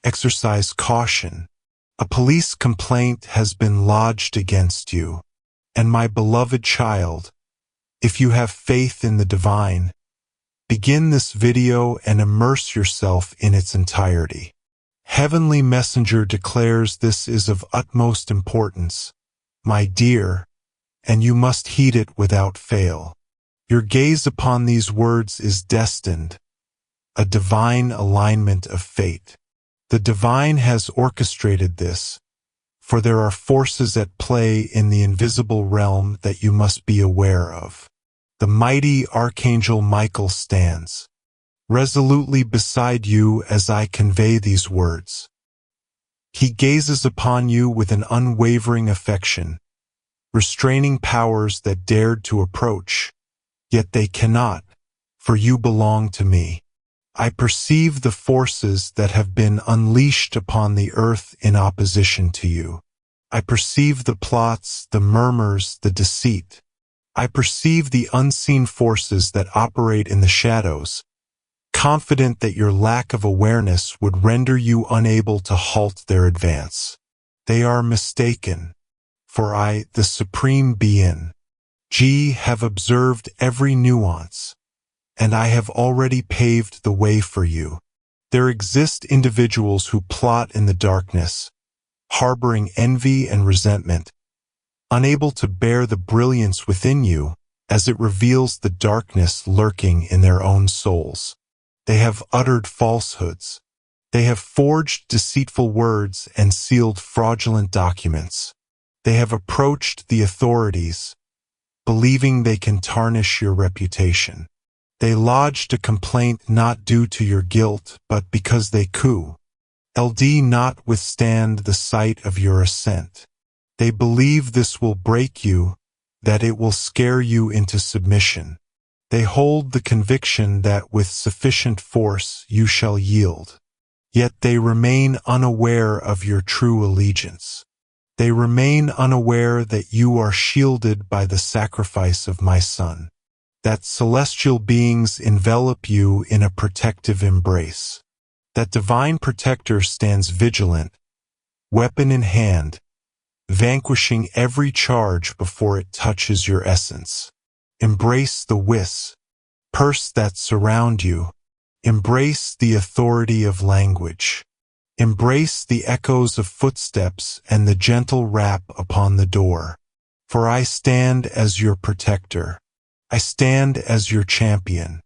Exercise caution. A police complaint has been lodged against you. And my beloved child, if you have faith in the divine, begin this video and immerse yourself in its entirety. Heavenly Messenger declares this is of utmost importance, my dear, and you must heed it without fail. Your gaze upon these words is destined, a divine alignment of fate. The divine has orchestrated this, for there are forces at play in the invisible realm that you must be aware of. The mighty Archangel Michael stands resolutely beside you as I convey these words. He gazes upon you with an unwavering affection, restraining powers that dared to approach, yet they cannot, for you belong to me. I perceive the forces that have been unleashed upon the earth in opposition to you. I perceive the plots, the murmurs, the deceit. I perceive the unseen forces that operate in the shadows, confident that your lack of awareness would render you unable to halt their advance. They are mistaken, for I, the Supreme Being, have observed every nuance, and I have already paved the way for you. There exist individuals who plot in the darkness, harboring envy and resentment, unable to bear the brilliance within you as it reveals the darkness lurking in their own souls. They have uttered falsehoods. They have forged deceitful words and sealed fraudulent documents. They have approached the authorities, believing they can tarnish your reputation. They lodged a complaint not due to your guilt, but because they could not withstand the sight of your ascent. They believe this will break you, that it will scare you into submission. They hold the conviction that with sufficient force you shall yield. Yet they remain unaware of your true allegiance. They remain unaware that you are shielded by the sacrifice of my Son, that celestial beings envelop you in a protective embrace, that divine protector stands vigilant, weapon in hand, vanquishing every charge before it touches your essence. Embrace the purse that surround you. Embrace the authority of language. Embrace the echoes of footsteps and the gentle rap upon the door. For I stand as your protector. I stand as your champion.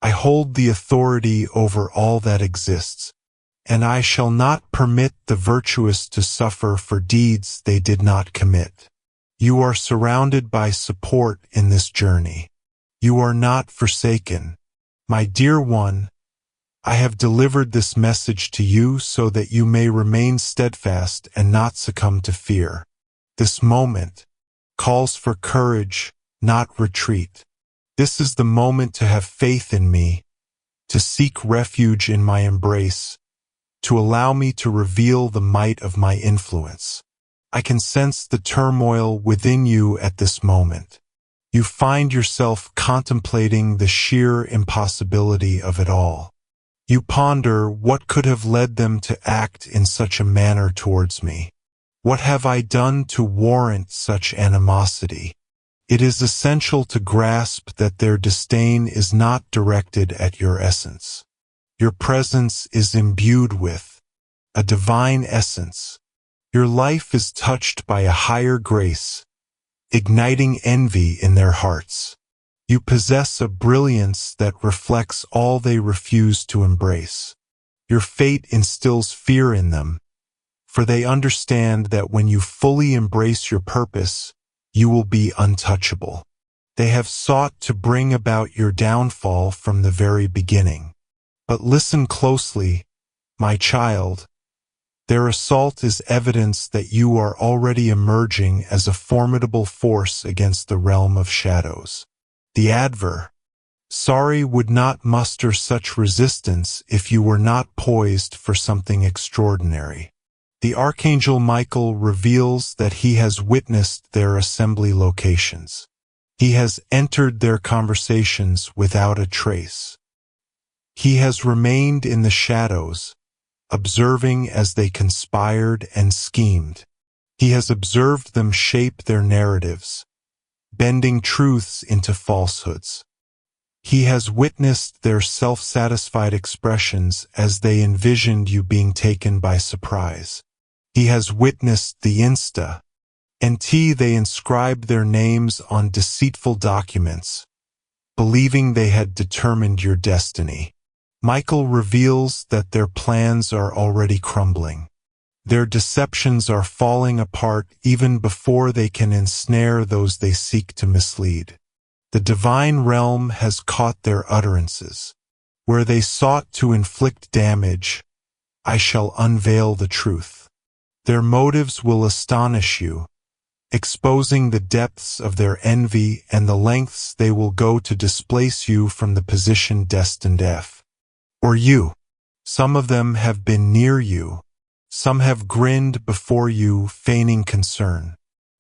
I hold the authority over all that exists, and I shall not permit the virtuous to suffer for deeds they did not commit. You are surrounded by support in this journey. You are not forsaken. My dear one, I have delivered this message to you so that you may remain steadfast and not succumb to fear. This moment calls for courage, not retreat. This is the moment to have faith in me, to seek refuge in my embrace, to allow me to reveal the might of my influence. I can sense the turmoil within you at this moment. You find yourself contemplating the sheer impossibility of it all. You ponder what could have led them to act in such a manner towards me. What have I done to warrant such animosity? It is essential to grasp that their disdain is not directed at your essence. Your presence is imbued with a divine essence. Your life is touched by a higher grace, igniting envy in their hearts. You possess a brilliance that reflects all they refuse to embrace. Your fate instills fear in them, for they understand that when you fully embrace your purpose, you will be untouchable. They have sought to bring about your downfall from the very beginning. But listen closely, my child. Their assault is evidence that you are already emerging as a formidable force against the realm of shadows. The adversary would not muster such resistance if you were not poised for something extraordinary. The Archangel Michael reveals that he has witnessed their assembly locations. He has entered their conversations without a trace. He has remained in the shadows, observing as they conspired and schemed. He has observed them shape their narratives, bending truths into falsehoods. He has witnessed their self-satisfied expressions as they envisioned you being taken by surprise. He has witnessed the T they inscribed their names on deceitful documents, believing they had determined your destiny. Michael reveals that their plans are already crumbling. Their deceptions are falling apart even before they can ensnare those they seek to mislead. The divine realm has caught their utterances. Where they sought to inflict damage, I shall unveil the truth. Their motives will astonish you, exposing the depths of their envy and the lengths they will go to displace you from the position destined for you. Some of them have been near you. Some have grinned before you, feigning concern.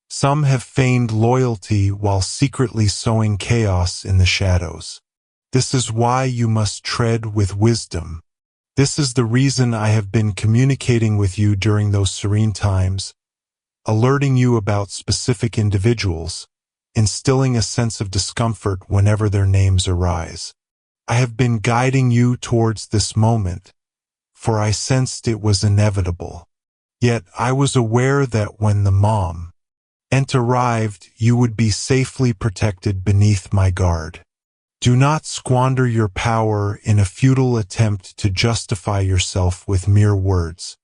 Some have feigned loyalty while secretly sowing chaos in the shadows. This is why you must tread with wisdom. This is the reason I have been communicating with you during those serene times, alerting you about specific individuals, instilling a sense of discomfort whenever their names arise. I have been guiding you towards this moment, for I sensed it was inevitable. Yet I was aware that when the moment arrived, you would be safely protected beneath my guard. Do not squander your power in a futile attempt to justify yourself with mere words.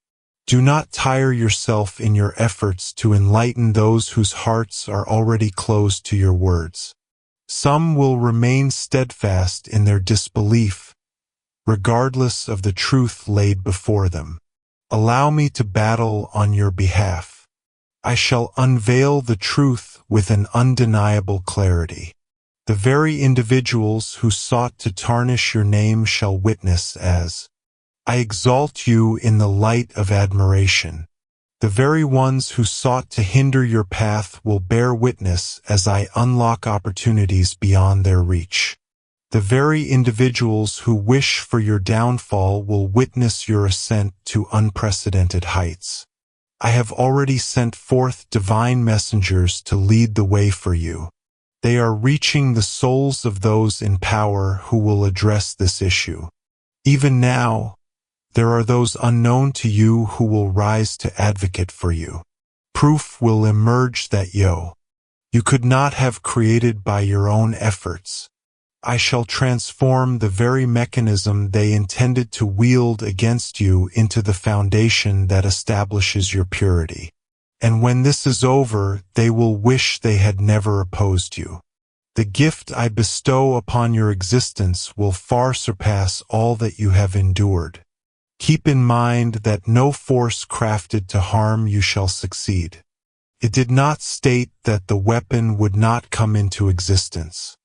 Do not tire yourself in your efforts to enlighten those whose hearts are already closed to your words. Some will remain steadfast in their disbelief, regardless of the truth laid before them. Allow me to battle on your behalf. I shall unveil the truth with an undeniable clarity. The very individuals who sought to tarnish your name shall witness as I exalt you in the light of admiration. The very ones who sought to hinder your path will bear witness as I unlock opportunities beyond their reach. The very individuals who wish for your downfall will witness your ascent to unprecedented heights. I have already sent forth divine messengers to lead the way for you. They are reaching the souls of those in power who will address this issue. Even now, there are those unknown to you who will rise to advocate for you. Proof will emerge that you could not have created by your own efforts. I shall transform the very mechanism they intended to wield against you into the foundation that establishes your purity. And when this is over, they will wish they had never opposed you. The gift I bestow upon your existence will far surpass all that you have endured. Keep in mind that no force crafted to harm you shall succeed. It did not state that the weapon would not come into existence.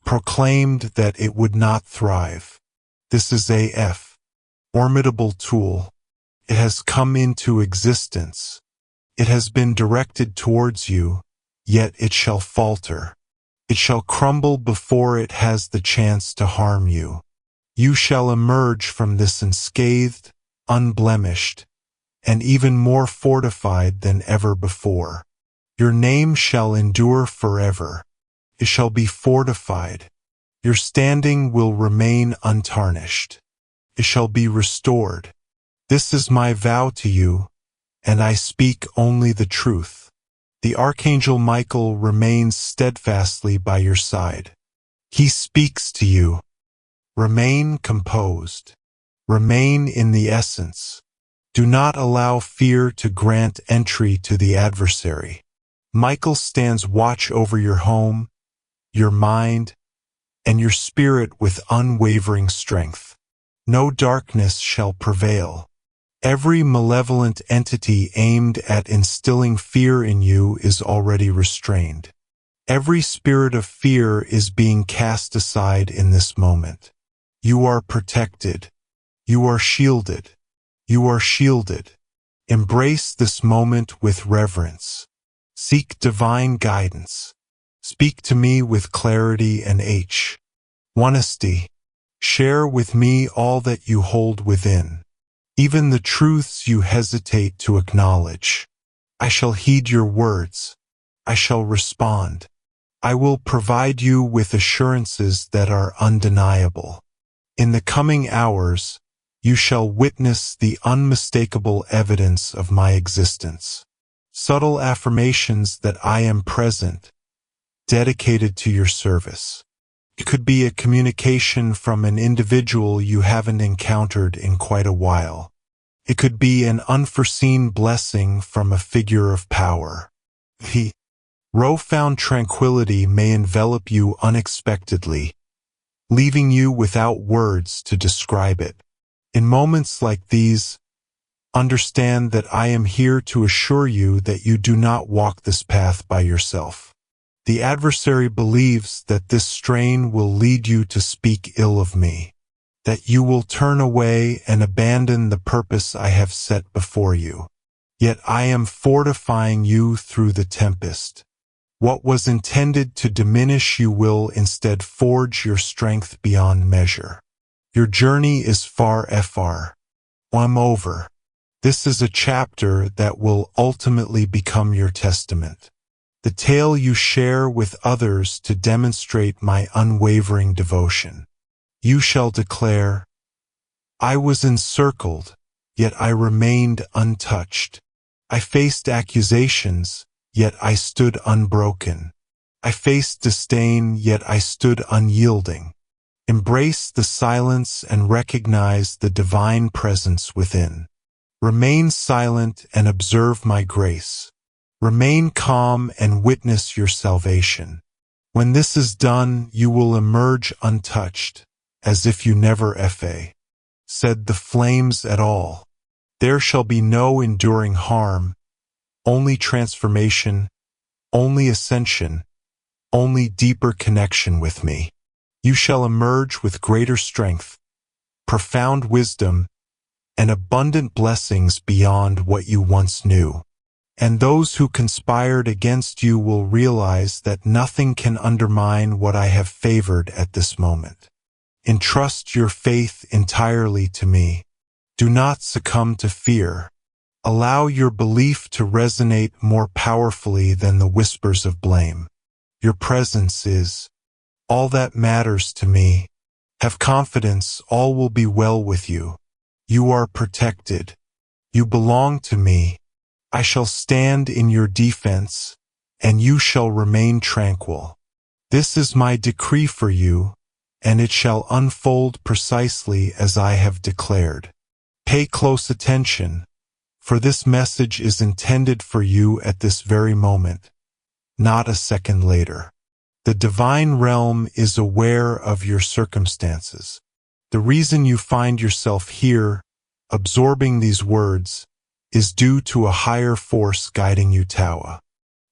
Proclaimed that it would not thrive. This is a formidable tool. It has come into existence. It has been directed towards you, yet it shall falter. It shall crumble before it has the chance to harm you. You shall emerge from this unscathed, unblemished, and even more fortified than ever before. Your name shall endure forever. It shall be fortified. Your standing will remain untarnished. It shall be restored. This is my vow to you, and I speak only the truth. The Archangel Michael remains steadfastly by your side. He speaks to you. Remain composed. Remain in the essence. Do not allow fear to grant entry to the adversary. Michael stands watch over your home, your mind, and your spirit with unwavering strength. No darkness shall prevail. Every malevolent entity aimed at instilling fear in you is already restrained. Every spirit of fear is being cast aside in this moment. You are protected. You are shielded. You are shielded. Embrace this moment with reverence. Seek divine guidance. Speak to me with clarity and honesty. Share with me all that you hold within. even the truths you hesitate to acknowledge. I shall heed your words. I shall respond. I will provide you with assurances that are undeniable. In the coming hours, you shall witness the unmistakable evidence of my existence. Subtle affirmations that I am present, dedicated to your service. It could be a communication from an individual you haven't encountered in quite a while. It could be an unforeseen blessing from a figure of power. The profound tranquility may envelop you unexpectedly, leaving you without words to describe it. In moments like these, understand that I am here to assure you that you do not walk this path by yourself. The adversary believes that this strain will lead you to speak ill of me, that you will turn away and abandon the purpose I have set before you. Yet I am fortifying you through the tempest. What was intended to diminish you will instead forge your strength beyond measure. Your journey is far over. This is a chapter that will ultimately become your testament. The tale you share with others to demonstrate my unwavering devotion. You shall declare, I was encircled, yet I remained untouched. I faced accusations, yet I stood unbroken. I faced disdain, yet I stood unyielding. Embrace the silence and recognize the divine presence within. Remain silent and observe my grace. Remain calm and witness your salvation. When this is done, you will emerge untouched, as if you never said the flames at all. There shall be no enduring harm, only transformation, only ascension, only deeper connection with me. You shall emerge with greater strength, profound wisdom, and abundant blessings beyond what you once knew. And those who conspired against you will realize that nothing can undermine what I have favored at this moment. Entrust your faith entirely to me. Do not succumb to fear. Allow your belief to resonate more powerfully than the whispers of blame. Your presence is all that matters to me. Have confidence, all will be well with you. You are protected. You belong to me. I shall stand in your defense, and you shall remain tranquil. This is my decree for you, and it shall unfold precisely as I have declared. Pay close attention, for this message is intended for you at this very moment, not a second later. The divine realm is aware of your circumstances. The reason you find yourself here, absorbing these words, is due to a higher force guiding you.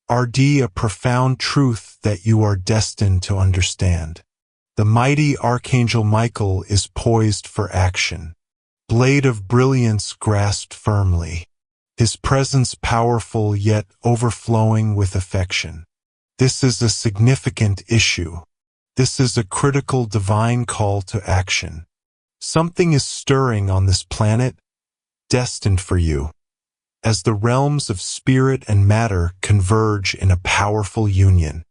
A profound truth that you are destined to understand. The mighty Archangel Michael is poised for action. Blade of brilliance grasped firmly. His presence powerful yet overflowing with affection. This is a significant issue. This is a critical divine call to action. Something is stirring on this planet, destined for you. As the realms of spirit and matter converge in a powerful union.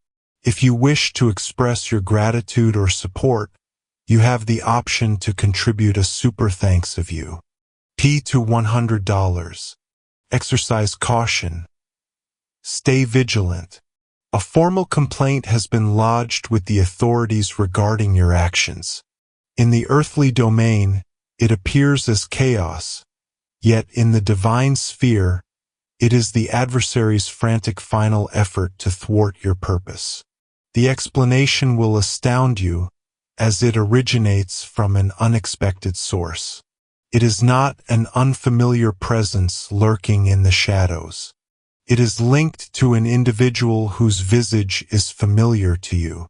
If you wish to express your gratitude or support, you have the option to contribute a super thanks of you. P to $100. Exercise caution. Stay vigilant. A formal complaint has been lodged with the authorities regarding your actions. In the earthly domain, it appears as chaos. Yet in the divine sphere, it is the adversary's frantic final effort to thwart your purpose. The explanation will astound you, as it originates from an unexpected source. It is not an unfamiliar presence lurking in the shadows. It is linked to an individual whose visage is familiar to you,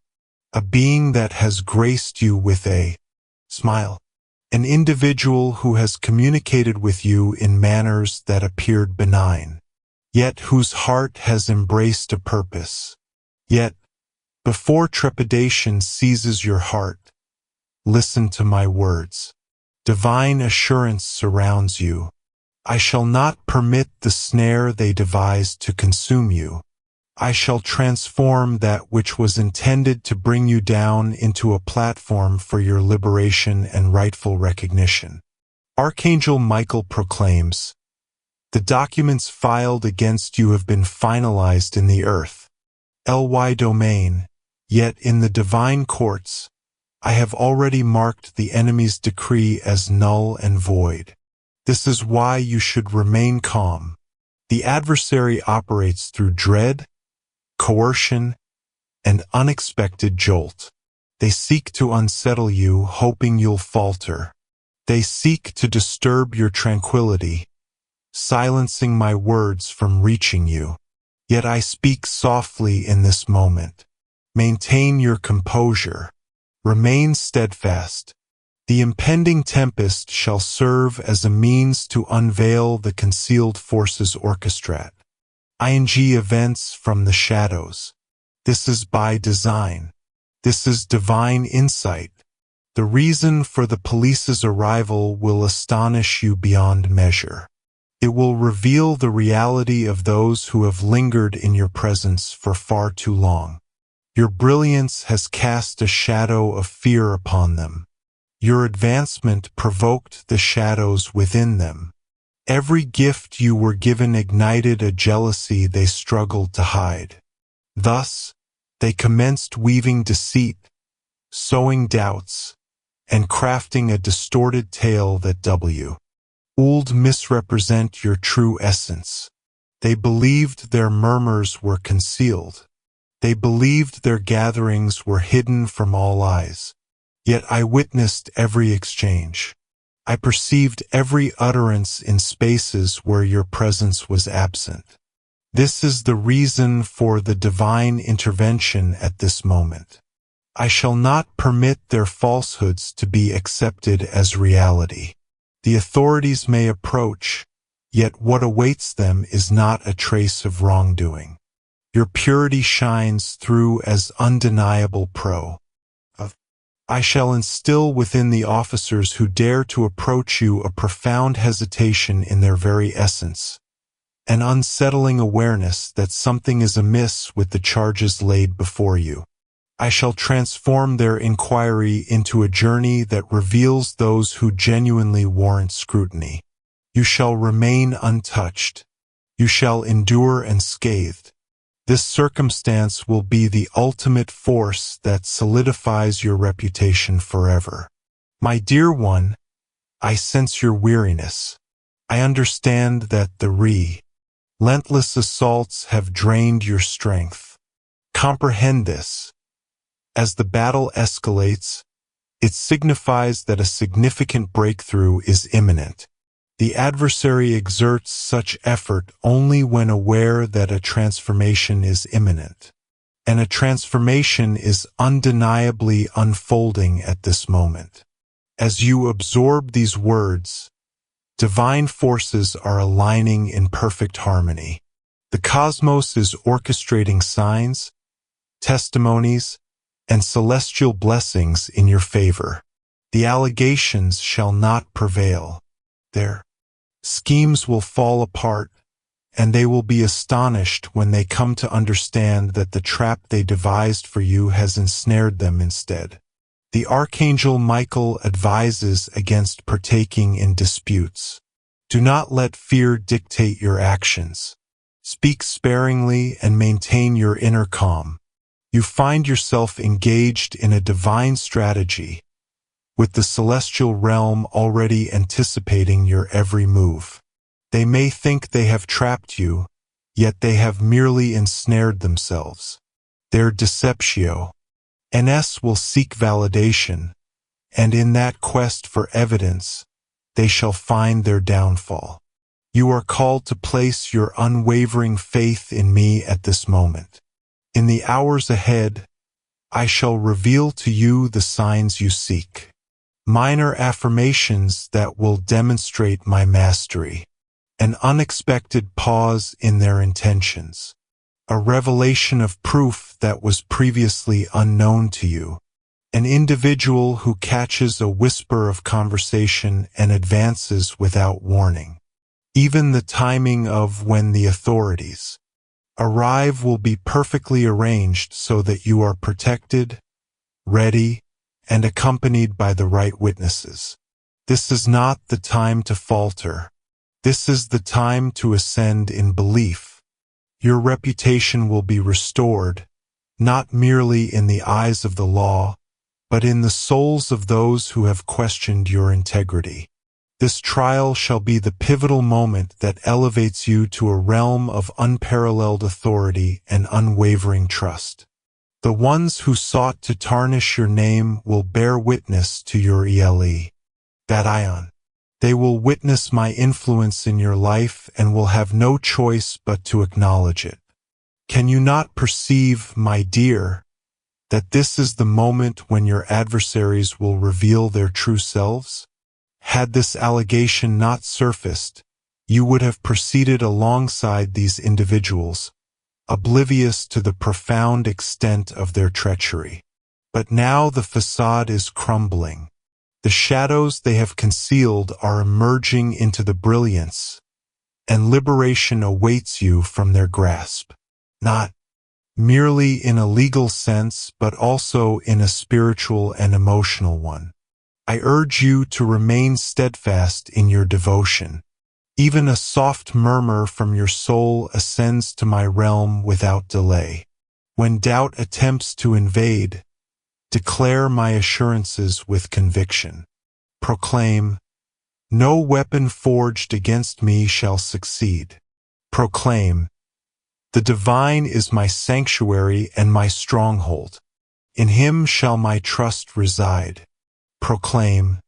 a being that has graced you with a smile. An individual who has communicated with you in manners that appeared benign, yet whose heart has embraced a purpose. Yet, before trepidation seizes your heart, listen to my words. Divine assurance surrounds you. I shall not permit the snare they devised to consume you. I shall transform that which was intended to bring you down into a platform for your liberation and rightful recognition. Archangel Michael proclaims, "The documents filed against you have been finalized in the earth, ly domain, yet in the divine courts, I have already marked the enemy's decree as null and void. This is why you should remain calm. The adversary operates through dread, coercion, and unexpected jolt. They seek to unsettle you, hoping you'll falter. They seek to disturb your tranquility, silencing my words from reaching you. Yet I speak softly in this moment. Maintain your composure. Remain steadfast. The impending tempest shall serve as a means to unveil the concealed forces orchestrate. Events from the shadows. This is by design. This is divine insight. The reason for the police's arrival will astonish you beyond measure. It will reveal the reality of those who have lingered in your presence for far too long. Your brilliance has cast a shadow of fear upon them. Your advancement provoked the shadows within them. Every gift you were given ignited a jealousy they struggled to hide. Thus, they commenced weaving deceit, sowing doubts, and crafting a distorted tale that would misrepresent your true essence. They believed their murmurs were concealed. They believed their gatherings were hidden from all eyes. Yet I witnessed every exchange. I perceived every utterance in spaces where your presence was absent. This is the reason for the divine intervention at this moment. I shall not permit their falsehoods to be accepted as reality. The authorities may approach, yet what awaits them is not a trace of wrongdoing. Your purity shines through as undeniable I shall instill within the officers who dare to approach you a profound hesitation in their very essence, an unsettling awareness that something is amiss with the charges laid before you. I shall transform their inquiry into a journey that reveals those who genuinely warrant scrutiny. You shall remain untouched. You shall endure unscathed. This circumstance will be the ultimate force that solidifies your reputation forever. My dear one, I sense your weariness. I understand that the relentless assaults have drained your strength. Comprehend this. As the battle escalates, it signifies that a significant breakthrough is imminent. The adversary exerts such effort only when aware that a transformation is imminent. And a transformation is undeniably unfolding at this moment. As you absorb these words, divine forces are aligning in perfect harmony. The cosmos is orchestrating signs, testimonies, and celestial blessings in your favor. The allegations shall not prevail. Their schemes will fall apart, and they will be astonished when they come to understand that the trap they devised for you has ensnared them instead. The Archangel Michael advises against partaking in disputes. Do not let fear dictate your actions. Speak sparingly and maintain your inner calm. You find yourself engaged in a divine strategy, with the celestial realm already anticipating your every move. They may think they have trapped you, yet they have merely ensnared themselves. Their deceptio NS will seek validation, and in that quest for evidence, they shall find their downfall. You are called to place your unwavering faith in me at this moment. In the hours ahead, I shall reveal to you the signs you seek. Minor affirmations that will demonstrate my mastery. An unexpected pause in their intentions. A revelation of proof that was previously unknown to you. An individual who catches a whisper of conversation and advances without warning. Even the timing of when the authorities arrive will be perfectly arranged so that you are protected, ready, and accompanied by the right witnesses. This is not the time to falter. This is the time to ascend in belief. Your reputation will be restored, not merely in the eyes of the law, but in the souls of those who have questioned your integrity. This trial shall be the pivotal moment that elevates you to a realm of unparalleled authority and unwavering trust. The ones who sought to tarnish your name will bear witness to your ELE. That ion. They will witness my influence in your life and will have no choice but to acknowledge it. Can you not perceive, my dear, that this is the moment when your adversaries will reveal their true selves? Had this allegation not surfaced, you would have proceeded alongside these individuals, oblivious to the profound extent of their treachery. But now the facade is crumbling. The shadows they have concealed are emerging into the brilliance, and liberation awaits you from their grasp. Not merely in a legal sense, but also in a spiritual and emotional one. I urge you to remain steadfast in your devotion. Even a soft murmur from your soul ascends to my realm without delay. When doubt attempts to invade, declare my assurances with conviction. Proclaim, no weapon forged against me shall succeed. Proclaim, the divine is my sanctuary and my stronghold. In him shall my trust reside. Proclaim,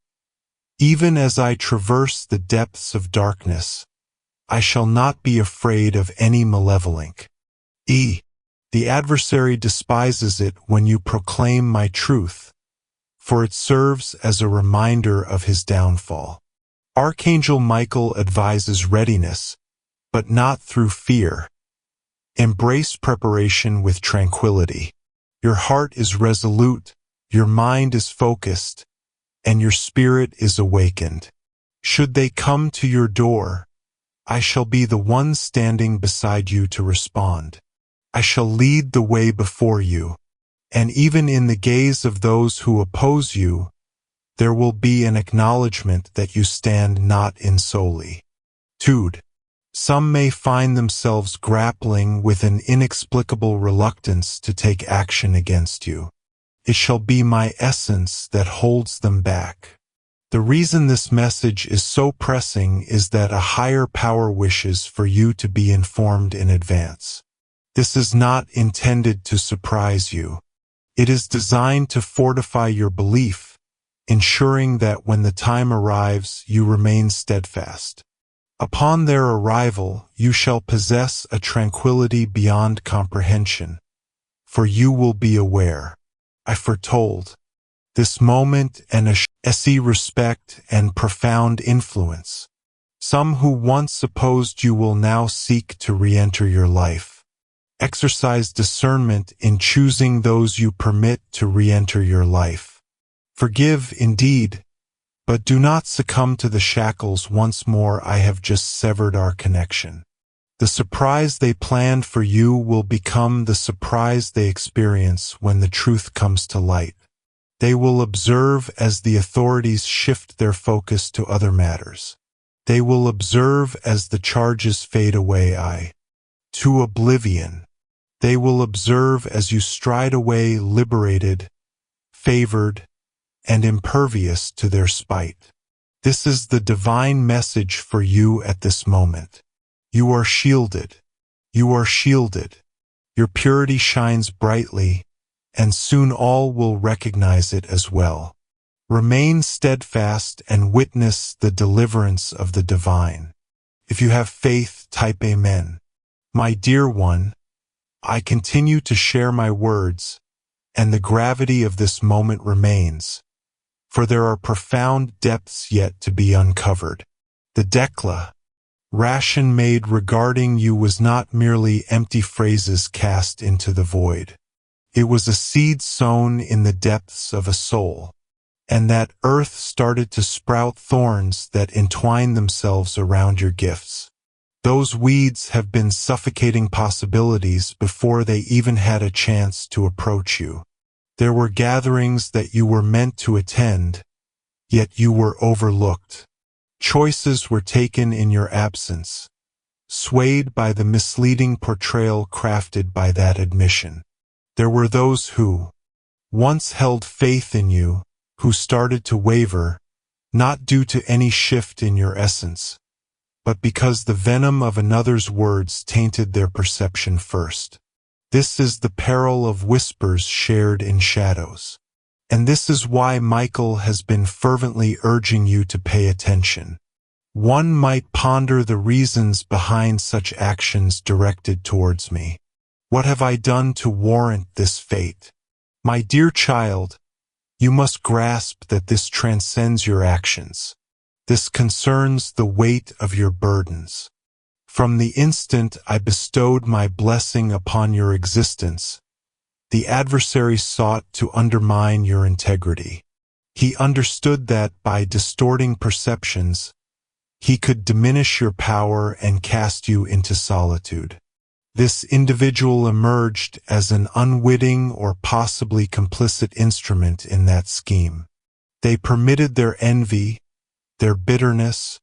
even as I traverse the depths of darkness, I shall not be afraid of any malevolence. The adversary despises it when you proclaim my truth, for it serves as a reminder of his downfall. Archangel Michael advises readiness, but not through fear. Embrace preparation with tranquility. Your heart is resolute, your mind is focused, and your spirit is awakened. Should they come to your door, I shall be the one standing beside you to respond. I shall lead the way before you, and even in the gaze of those who oppose you, there will be an acknowledgement that you stand not in solitude. Some may find themselves grappling with an inexplicable reluctance to take action against you. It shall be my essence that holds them back. The reason this message is so pressing is that a higher power wishes for you to be informed in advance. This is not intended to surprise you. It is designed to fortify your belief, ensuring that when the time arrives, you remain steadfast. Upon their arrival, you shall possess a tranquility beyond comprehension, for you will be aware. I foretold this moment and a respect and profound influence. Some who once opposed you will now seek to re-enter your life. Exercise discernment in choosing those you permit to re-enter your life. Forgive indeed, but do not succumb to the shackles once more. I have just severed our connection. The surprise they planned for you will become the surprise they experience when the truth comes to light. They will observe as the authorities shift their focus to other matters. They will observe as the charges fade away to oblivion. They will observe as you stride away liberated, favored, and impervious to their spite. This is the divine message for you at this moment. You are shielded. You are shielded. Your purity shines brightly, and soon all will recognize it as well. Remain steadfast and witness the deliverance of the divine. If you have faith, type Amen. My dear one, I continue to share my words, and the gravity of this moment remains, for there are profound depths yet to be uncovered. The declaration made regarding you was not merely empty phrases cast into the void. It was a seed sown in the depths of a soul, and that earth started to sprout thorns that entwine themselves around your gifts. Those weeds have been suffocating possibilities before they even had a chance to approach you. There were gatherings that you were meant to attend, yet you were overlooked. Choices were taken in your absence, swayed by the misleading portrayal crafted by that admission. There were those who once held faith in you, who started to waver, not due to any shift in your essence, but because the venom of another's words tainted their perception first. This is the peril of whispers shared in shadows. And this is why Michael has been fervently urging you to pay attention. One might ponder the reasons behind such actions directed towards me. What have I done to warrant this fate? My dear child, you must grasp that this transcends your actions. This concerns the weight of your burdens. From the instant I bestowed my blessing upon your existence, the adversary sought to undermine your integrity. He understood that by distorting perceptions, he could diminish your power and cast you into solitude. This individual emerged as an unwitting or possibly complicit instrument in that scheme. They permitted their envy, their bitterness,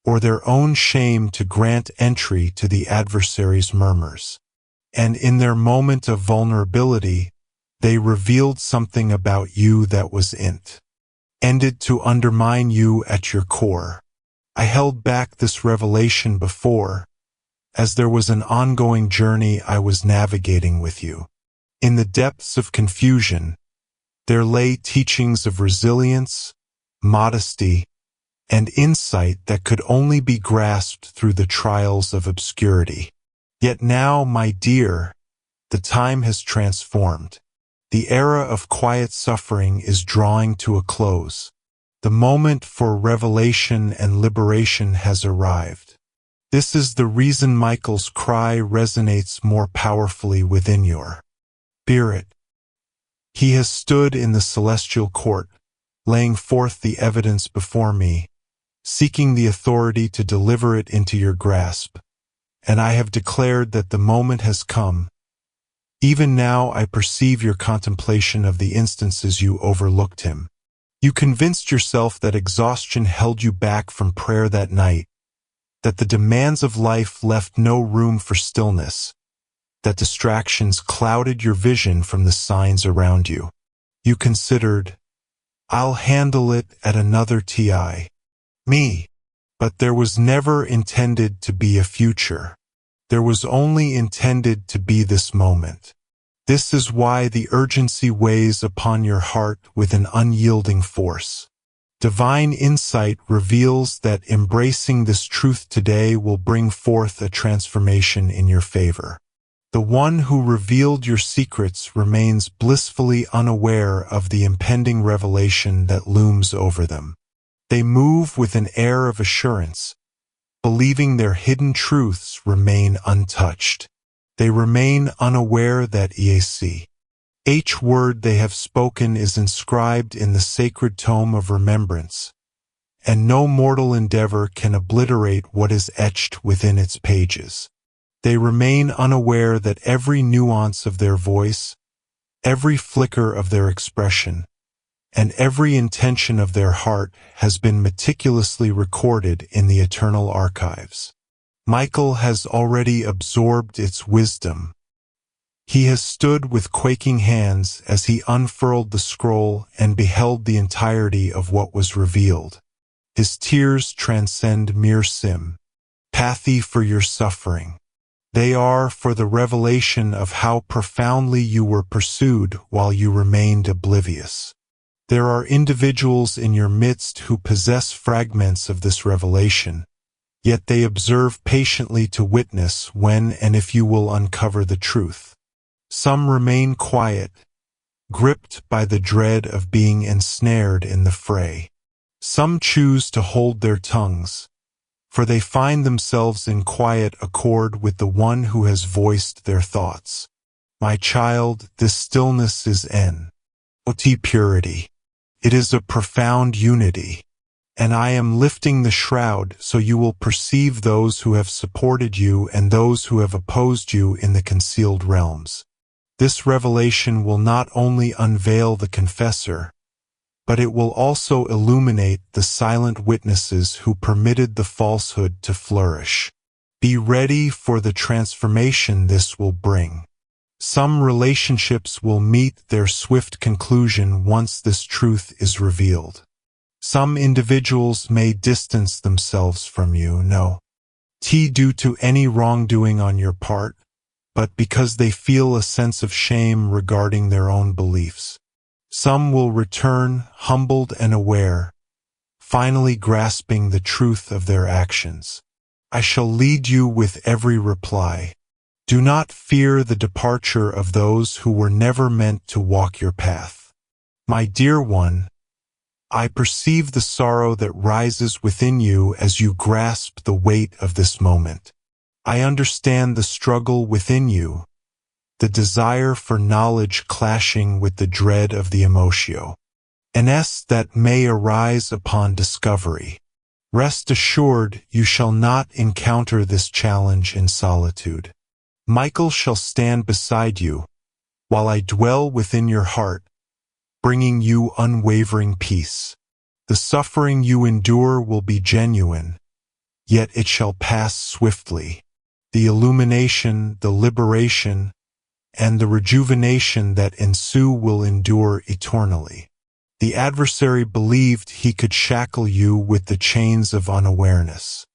or their own shame to grant entry to the adversary's murmurs. And in their moment of vulnerability, they revealed something about you that was ended to undermine you at your core. I held back this revelation before, as there was an ongoing journey I was navigating with you. In the depths of confusion, there lay teachings of resilience, modesty, and insight that could only be grasped through the trials of obscurity. Yet now, my dear, the time has transformed. The era of quiet suffering is drawing to a close. The moment for revelation and liberation has arrived. This is the reason Michael's cry resonates more powerfully within your spirit. He has stood in the celestial court, laying forth the evidence before me, seeking the authority to deliver it into your grasp. And I have declared that the moment has come. Even now I perceive your contemplation of the instances you overlooked him. You convinced yourself that exhaustion held you back from prayer that night, that the demands of life left no room for stillness, that distractions clouded your vision from the signs around you. You considered, I'll handle it at another time. Me. But there was never intended to be a future. There was only intended to be this moment. This is why the urgency weighs upon your heart with an unyielding force. Divine insight reveals that embracing this truth today will bring forth a transformation in your favor. The one who revealed your secrets remains blissfully unaware of the impending revelation that looms over them. They move with an air of assurance, believing their hidden truths remain untouched. They remain unaware that each word they have spoken is inscribed in the sacred tome of remembrance, and no mortal endeavor can obliterate what is etched within its pages. They remain unaware that every nuance of their voice, every flicker of their expression, and every intention of their heart has been meticulously recorded in the eternal archives. Michael has already absorbed its wisdom. He has stood with quaking hands as he unfurled the scroll and beheld the entirety of what was revealed. His tears transcend mere sympathy for your suffering. They are for the revelation of how profoundly you were pursued while you remained oblivious. There are individuals in your midst who possess fragments of this revelation, yet they observe patiently to witness when and if you will uncover the truth. Some remain quiet, gripped by the dread of being ensnared in the fray. Some choose to hold their tongues, for they find themselves in quiet accord with the one who has voiced their thoughts. My child, this stillness is Ot purity. It is a profound unity. And I am lifting the shroud so you will perceive those who have supported you and those who have opposed you in the concealed realms. This revelation will not only unveil the confessor, but it will also illuminate the silent witnesses who permitted the falsehood to flourish. Be ready for the transformation this will bring. Some relationships will meet their swift conclusion once this truth is revealed. Some individuals may distance themselves from you, no due to any wrongdoing on your part, but because they feel a sense of shame regarding their own beliefs. Some will return humbled and aware, finally grasping the truth of their actions. I shall lead you with every reply. Do not fear the departure of those who were never meant to walk your path. My dear one, I perceive the sorrow that rises within you as you grasp the weight of this moment. I understand the struggle within you, the desire for knowledge clashing with the dread of the emotio. That may arise upon discovery. Rest assured you shall not encounter this challenge in solitude. Michael shall stand beside you, while I dwell within your heart, bringing you unwavering peace. The suffering you endure will be genuine, yet it shall pass swiftly. The illumination, the liberation, and the rejuvenation that ensue will endure eternally. The adversary believed he could shackle you with the chains of unawareness.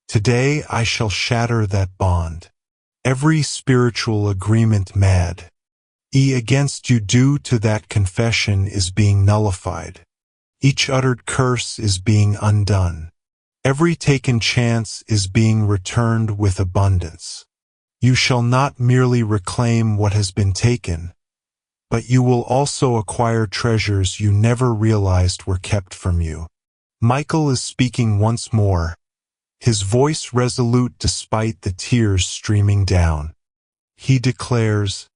Today I shall shatter that bond. Every spiritual agreement mad against you due to that confession is being nullified. Each uttered curse is being undone. Every taken chance is being returned with abundance. You shall not merely reclaim what has been taken, but you will also acquire treasures you never realized were kept from you. Michael is speaking once more, his voice resolute despite the tears streaming down. He declares,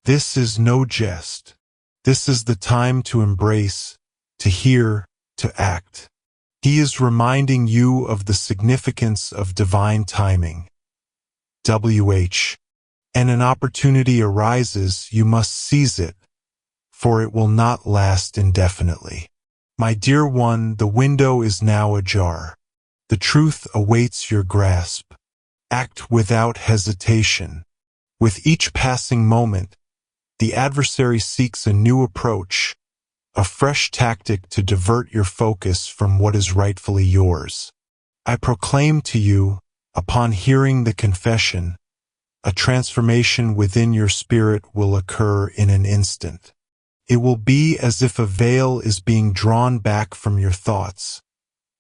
"This is no jest. This is the time to embrace, to hear, to act." He is reminding you of the significance of divine timing. And an opportunity arises, you must seize it, for it will not last indefinitely. My dear one, the window is now ajar. The truth awaits your grasp. Act without hesitation. With each passing moment, the adversary seeks a new approach, a fresh tactic to divert your focus from what is rightfully yours. I proclaim to you, upon hearing the confession, a transformation within your spirit will occur in an instant. It will be as if a veil is being drawn back from your thoughts,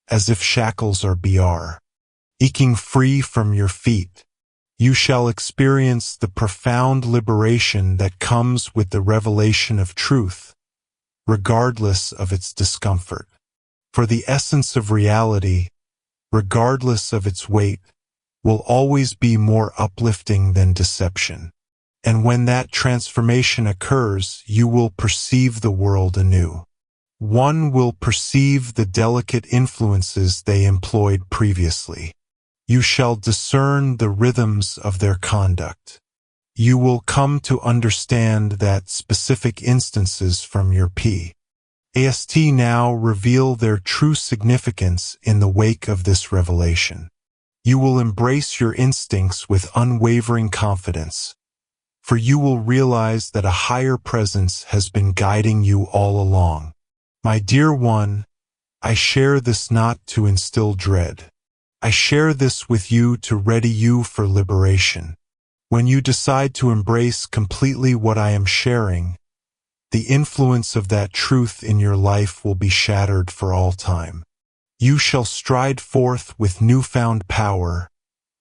as if shackles are breaking free from your feet. You shall experience the profound liberation that comes with the revelation of truth, regardless of its discomfort. For the essence of reality, regardless of its weight, will always be more uplifting than deception. And when that transformation occurs, you will perceive the world anew. One will perceive the delicate influences they employed previously. You shall discern the rhythms of their conduct. You will come to understand that specific instances from your past now reveal their true significance in the wake of this revelation. You will embrace your instincts with unwavering confidence, for you will realize that a higher presence has been guiding you all along. My dear one, I share this not to instill dread. I share this with you to ready you for liberation. When you decide to embrace completely what I am sharing, the influence of that truth in your life will be shattered for all time. You shall stride forth with newfound power,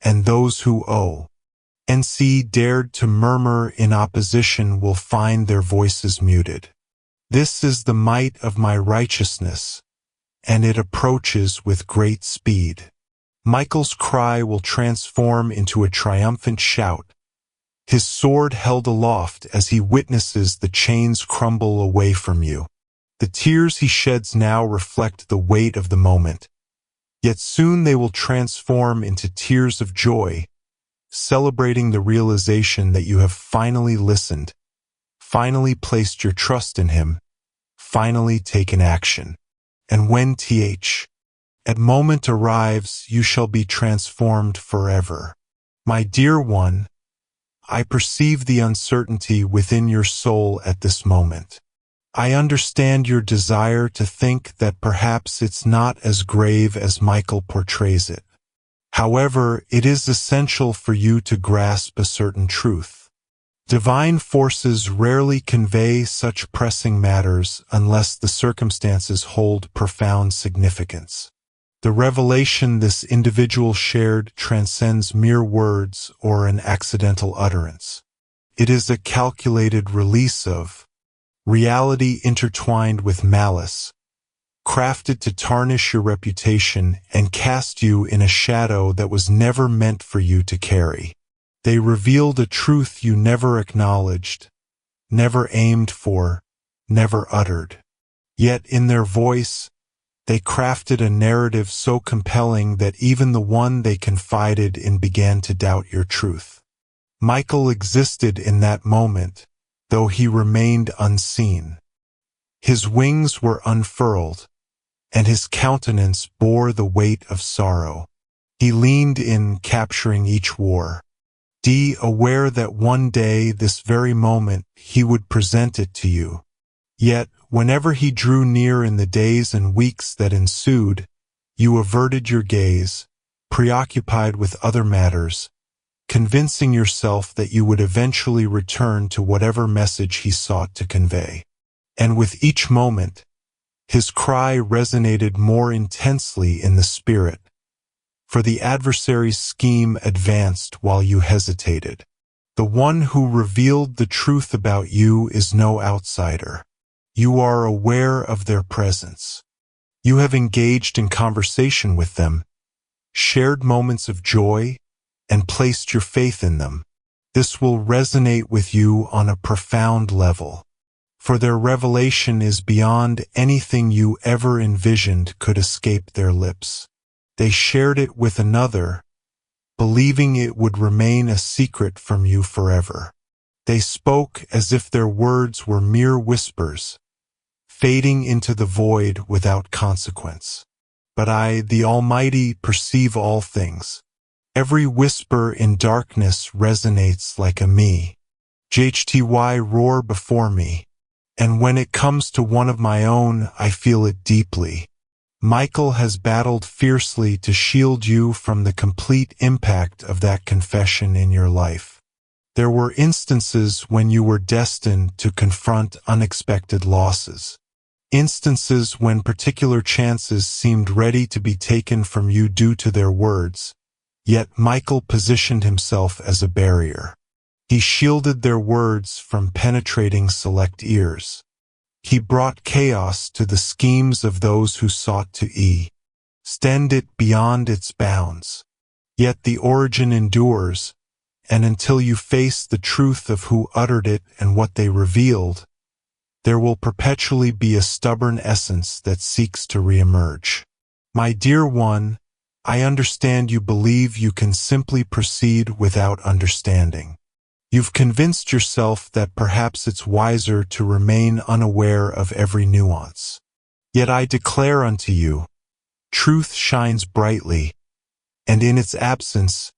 and those who dared to murmur in opposition will find their voices muted. This is the might of my righteousness, and it approaches with great speed. Michael's cry will transform into a triumphant shout, his sword held aloft as he witnesses the chains crumble away from you. The tears he sheds now reflect the weight of the moment, yet soon they will transform into tears of joy, celebrating the realization that you have finally listened, finally placed your trust in him, finally taken action. And when at moment arrives, you shall be transformed forever. My dear one, I perceive the uncertainty within your soul at this moment. I understand your desire to think that perhaps it's not as grave as Michael portrays it. However, it is essential for you to grasp a certain truth. Divine forces rarely convey such pressing matters unless the circumstances hold profound significance. The revelation this individual shared transcends mere words or an accidental utterance. It is a calculated release of reality intertwined with malice, crafted to tarnish your reputation and cast you in a shadow that was never meant for you to carry. They revealed a truth you never acknowledged, never aimed for, never uttered. Yet in their voice, they crafted a narrative so compelling that even the one they confided in began to doubt your truth. Michael existed in that moment, though he remained unseen. His wings were unfurled, and his countenance bore the weight of sorrow. He leaned in, capturing each war, aware that one day, this very moment, he would present it to you. Yet, whenever he drew near in the days and weeks that ensued, you averted your gaze, preoccupied with other matters, convincing yourself that you would eventually return to whatever message he sought to convey. And with each moment, his cry resonated more intensely in the spirit, for the adversary's scheme advanced while you hesitated. The one who revealed the truth about you is no outsider. You are aware of their presence. You have engaged in conversation with them, shared moments of joy, and placed your faith in them. This will resonate with you on a profound level, for their revelation is beyond anything you ever envisioned could escape their lips. They shared it with another, believing it would remain a secret from you forever. They spoke as if their words were mere whispers, fading into the void without consequence. But I, the Almighty, perceive all things. Every whisper in darkness resonates like a JHTY roar before me, and when it comes to one of my own, I feel it deeply. Michael has battled fiercely to shield you from the complete impact of that confession in your life. There were instances when you were destined to confront unexpected losses. Instances when particular chances seemed ready to be taken from you due to their words, yet Michael positioned himself as a barrier. He shielded their words from penetrating select ears. He brought chaos to the schemes of those who sought to extend it beyond its bounds. Yet the origin endures, and until you face the truth of who uttered it and what they revealed, there will perpetually be a stubborn essence that seeks to reemerge. My dear one, I understand you believe you can simply proceed without understanding. You've convinced yourself that perhaps it's wiser to remain unaware of every nuance. Yet I declare unto you, truth shines brightly, and in its absence,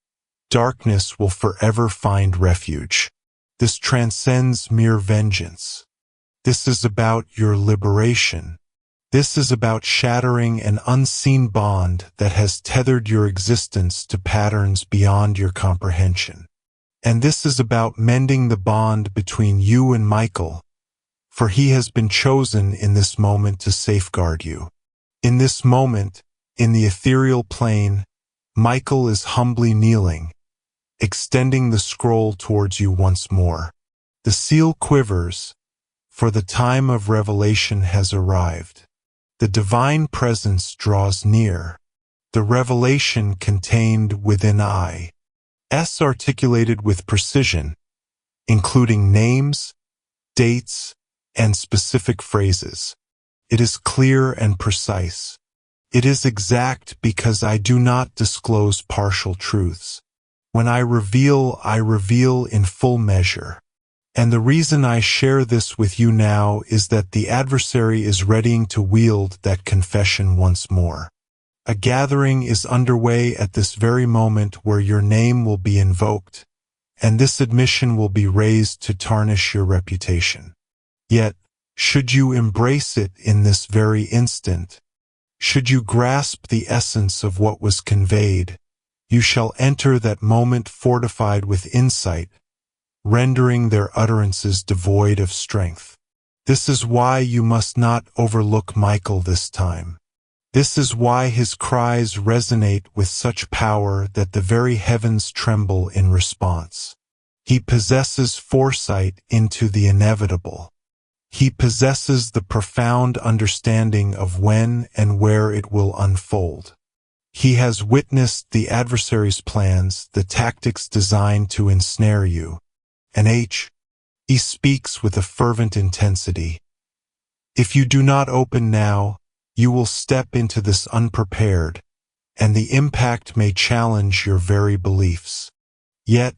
darkness will forever find refuge. This transcends mere vengeance. This is about your liberation. This is about shattering an unseen bond that has tethered your existence to patterns beyond your comprehension. And this is about mending the bond between you and Michael, for he has been chosen in this moment to safeguard you. In this moment, in the ethereal plane, Michael is humbly kneeling, extending the scroll towards you once more. The seal quivers, for the time of revelation has arrived. The divine presence draws near. The revelation contained within I. S articulated with precision, including names, dates, and specific phrases. It is clear and precise. It is exact because I do not disclose partial truths. When I reveal in full measure. And the reason I share this with you now is that the adversary is readying to wield that confession once more. A gathering is underway at this very moment where your name will be invoked, and this admission will be raised to tarnish your reputation. Yet, should you embrace it in this very instant, should you grasp the essence of what was conveyed, you shall enter that moment fortified with insight, rendering their utterances devoid of strength. This is why you must not overlook Michael this time. This is why his cries resonate with such power that the very heavens tremble in response. He possesses foresight into the inevitable. He possesses the profound understanding of when and where it will unfold. He has witnessed the adversary's plans, the tactics designed to ensnare you. And he speaks with a fervent intensity. If you do not open now, you will step into this unprepared, and the impact may challenge your very beliefs. Yet,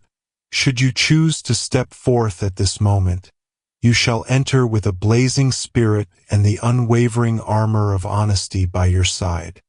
should you choose to step forth at this moment, you shall enter with a blazing spirit and the unwavering armor of honesty by your side.